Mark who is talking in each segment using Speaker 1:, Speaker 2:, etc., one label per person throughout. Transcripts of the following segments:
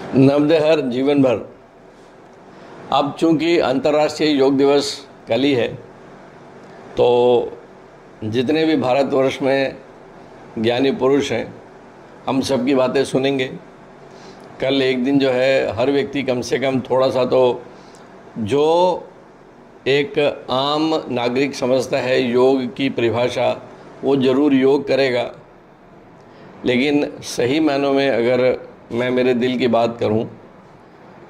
Speaker 1: नवदेहर जीवन भर। अब चूंकि अंतर्राष्ट्रीय योग दिवस कल ही है, तो जितने भी भारतवर्ष में ज्ञानी पुरुष हैं, हम सब की बातें सुनेंगे। कल एक दिन जो है हर व्यक्ति कम से कम थोड़ा सा तो जो एक आम नागरिक समझता है योग की परिभाषा, वो ज़रूर योग करेगा। लेकिन सही मायनों में अगर मैं मेरे दिल की बात करूं,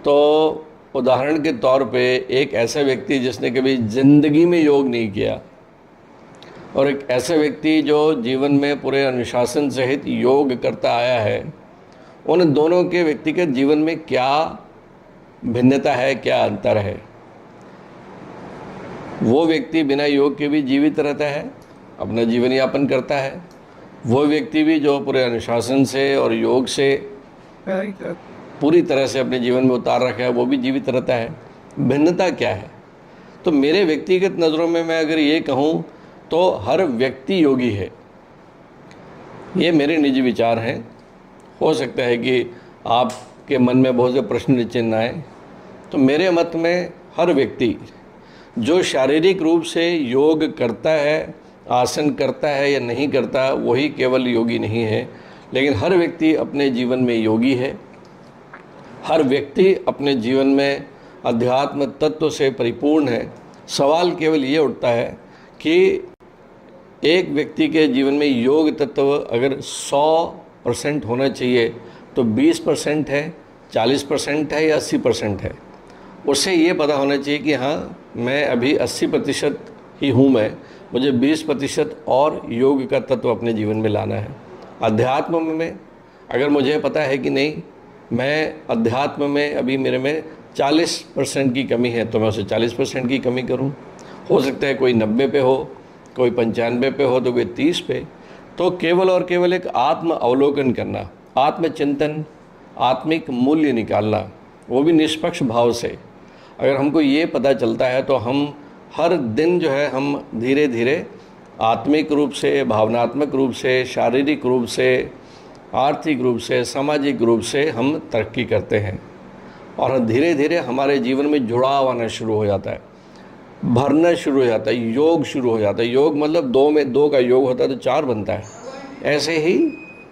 Speaker 1: तो उदाहरण के तौर पे एक ऐसा व्यक्ति जिसने कभी ज़िंदगी में योग नहीं किया और एक ऐसा व्यक्ति जो जीवन में पूरे अनुशासन सहित योग करता आया है, उन दोनों के व्यक्तिगत जीवन में क्या भिन्नता है, क्या अंतर है। वो व्यक्ति बिना योग के भी जीवित रहता है, अपना जीवन यापन करता है। वो व्यक्ति भी जो पूरे अनुशासन से और योग से पूरी तरह से अपने जीवन में उतार रखा है, वो भी जीवित रहता है। भिन्नता क्या है? तो मेरे व्यक्तिगत नज़रों में मैं अगर ये कहूँ तो हर व्यक्ति योगी है। ये मेरे निजी विचार हैं। हो सकता है कि आपके मन में बहुत से प्रश्न चिन्ह आए। तो मेरे मत में हर व्यक्ति जो शारीरिक रूप से योग करता है, आसन करता है या नहीं करता, वही केवल योगी नहीं है, लेकिन हर व्यक्ति अपने जीवन में योगी है। हर व्यक्ति अपने जीवन में अध्यात्म तत्व से परिपूर्ण है। सवाल केवल ये उठता है कि एक व्यक्ति के जीवन में योग तत्व अगर 100% होना चाहिए तो 20% है, 40% है या 80% है। उससे ये पता होना चाहिए कि हाँ, मैं अभी 80% ही हूँ, मुझे 20% और योग का तत्व अपने जीवन में लाना है। अध्यात्म में अगर मुझे पता है कि नहीं, मैं अध्यात्म में अभी मेरे में 40% की कमी है, तो मैं उसे 40% की कमी करूं। हो सकता है कोई 90 पे हो, कोई 95 पे हो, तो कोई 30 पे। तो केवल और केवल एक आत्म अवलोकन करना, आत्मचिंतन, आत्मिक मूल्य निकालना, वो भी निष्पक्ष भाव से। अगर हमको ये पता चलता है तो हम हर दिन जो है हम धीरे धीरे आत्मिक रूप से, भावनात्मक रूप से, शारीरिक रूप से, आर्थिक रूप से, सामाजिक रूप से हम तरक्की करते हैं और धीरे धीरे हमारे जीवन में जुड़ाव आना शुरू हो जाता है, भरना शुरू हो जाता है, योग शुरू हो जाता है। योग मतलब 2 में 2 का योग होता है तो 4 बनता है। ऐसे ही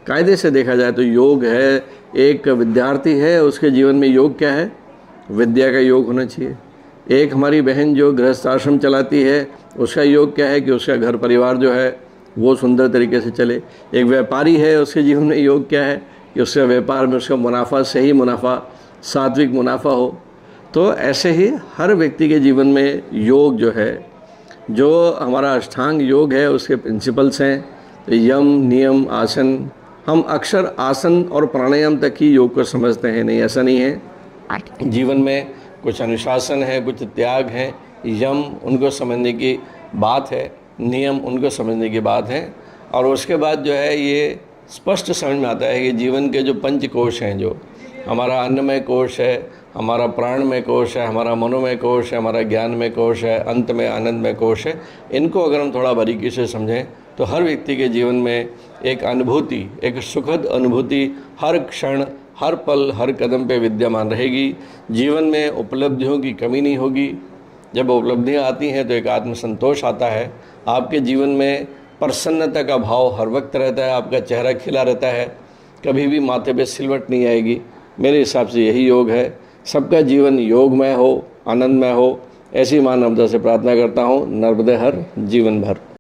Speaker 1: कायदे से देखा जाए तो योग है, एक विद्यार्थी है, उसके जीवन में योग क्या है? विद्या का योग होना चाहिए। एक हमारी बहन जो गृहस्थ आश्रम चलाती है, उसका योग क्या है कि उसका घर परिवार जो है वो सुंदर तरीके से चले। एक व्यापारी है, उसके जीवन में योग क्या है कि उसके व्यापार में उसका मुनाफा सही मुनाफा, सात्विक मुनाफा हो। तो ऐसे ही हर व्यक्ति के जीवन में योग जो है, जो हमारा अष्टांग योग है, उसके प्रिंसिपल्स हैं तो यम, नियम, आसन। हम अक्सर आसन और प्राणायाम तक ही योग को समझते हैं, नहीं, ऐसा नहीं है। जीवन में कुछ अनुशासन है, कुछ त्याग है। यम उनको समझने की बात है, नियम उनको समझने की बात है। और उसके बाद जो है ये स्पष्ट समझ में आता है कि जीवन के जो पंच कोश हैं, जो हमारा अन्नमय कोश है, हमारा प्राणमय कोश है, हमारा मनोमय कोश है, हमारा ज्ञानमय कोश है, अंत में आनंदमय कोश है, इनको अगर हम थोड़ा बारीकी से समझें तो हर व्यक्ति के जीवन में एक अनुभूति, एक सुखद अनुभूति हर क्षण, हर पल, हर कदम पे विद्यमान रहेगी। जीवन में उपलब्धियों की कमी नहीं होगी। जब उपलब्धियां आती हैं तो एक आत्मसंतोष आता है। आपके जीवन में प्रसन्नता का भाव हर वक्त रहता है, आपका चेहरा खिला रहता है, कभी भी माथे पे सिलवट नहीं आएगी। मेरे हिसाब से यही योग है। सबका जीवन योगमय हो, आनंदमय हो, ऐसी मानवता से प्रार्थना करता हूँ। नर्मदे हर जीवन भर।